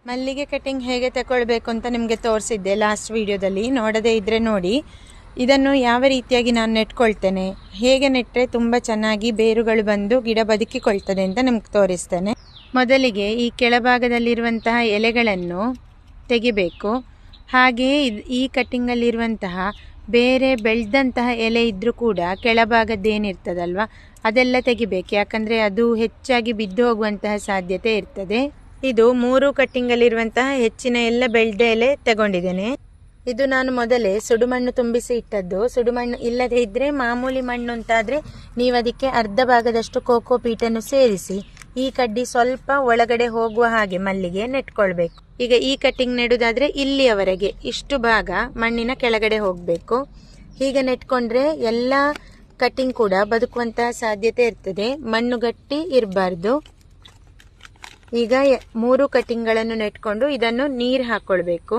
ಮಲ್ಲಿಗೆ ಕಟಿಂಗ್ ಹೇಗೆ ತಗೊಳ್ಬೇಕು ಅಂತ ನಿಮಗೆ ತೋರಿಸಿದ್ದೆ ಲಾಸ್ಟ್ ವಿಡಿಯೋದಲ್ಲಿ. ನೋಡದೇ ಇದ್ದರೆ ನೋಡಿ. ಇದನ್ನು ಯಾವ ರೀತಿಯಾಗಿ ನಾನು ನೆಟ್ಕೊಳ್ತೇನೆ, ಹೇಗೆ ನೆಟ್ಟರೆ ತುಂಬ ಚೆನ್ನಾಗಿ ಬೇರುಗಳು ಬಂದು ಗಿಡ ಬದುಕಿಕೊಳ್ತದೆ ಅಂತ ನಿಮ್ಗೆ ತೋರಿಸ್ತೇನೆ. ಮೊದಲಿಗೆ ಈ ಕೆಳಭಾಗದಲ್ಲಿರುವಂತಹ ಎಲೆಗಳನ್ನು ತೆಗಿಬೇಕು. ಹಾಗೆಯೇ ಈ ಕಟ್ಟಿಂಗಲ್ಲಿರುವಂತಹ ಬೇರೆ ಬೆಳೆದಂತಹ ಎಲೆ ಇದ್ದರೂ ಕೂಡ ಕೆಳಭಾಗದ್ದೇನಿರ್ತದಲ್ವ ಅದೆಲ್ಲ ತೆಗಿಬೇಕು. ಯಾಕಂದರೆ ಅದು ಹೆಚ್ಚಾಗಿ ಬಿದ್ದು ಹೋಗುವಂತಹ ಸಾಧ್ಯತೆ ಇರ್ತದೆ. ಇದು 3 ಕಟ್ಟಿಂಗಲ್ಲಿರುವಂತಹ ಹೆಚ್ಚಿನ ಎಲ್ಲ ಬೆಳೆದ ಎಲೆ ತಗೊಂಡಿದ್ದೇನೆ. ಇದು ನಾನು ಮೊದಲೇ ಸುಡುಮಣ್ಣು ತುಂಬಿಸಿ ಇಟ್ಟದ್ದು. ಸುಡುಮಣ್ಣು ಇಲ್ಲದೇ ಇದ್ದರೆ ಮಾಮೂಲಿ ಮಣ್ಣು ಅಂತಾದರೆ ನೀವು ಅದಕ್ಕೆ ಅರ್ಧ ಭಾಗದಷ್ಟು ಕೋಕೋ ಪೀಟನ್ನು ಸೇರಿಸಿ ಈ ಕಡ್ಡಿ ಸ್ವಲ್ಪ ಒಳಗಡೆ ಹೋಗುವ ಹಾಗೆ ಮಲ್ಲಿಗೆ ನೆಟ್ಕೊಳ್ಬೇಕು. ಈಗ ಈ ಕಟ್ಟಿಂಗ್ ನೆಡುವುದಾದರೆ ಇಲ್ಲಿಯವರೆಗೆ ಇಷ್ಟು ಭಾಗ ಮಣ್ಣಿನ ಕೆಳಗಡೆ ಹೋಗಬೇಕು. ಹೀಗೆ ನೆಟ್ಕೊಂಡ್ರೆ ಎಲ್ಲ ಕಟ್ಟಿಂಗ್ ಕೂಡ ಬದುಕುವಂತಹ ಸಾಧ್ಯತೆ ಇರ್ತದೆ. ಮಣ್ಣು ಗಟ್ಟಿ ಇರಬಾರ್ದು. ಈಗ 3 ಕಟ್ಟಿಂಗ್ಗಳನ್ನು ನೆಟ್ಕೊಂಡು ಇದನ್ನು ನೀರು ಹಾಕ್ಕೊಳ್ಬೇಕು.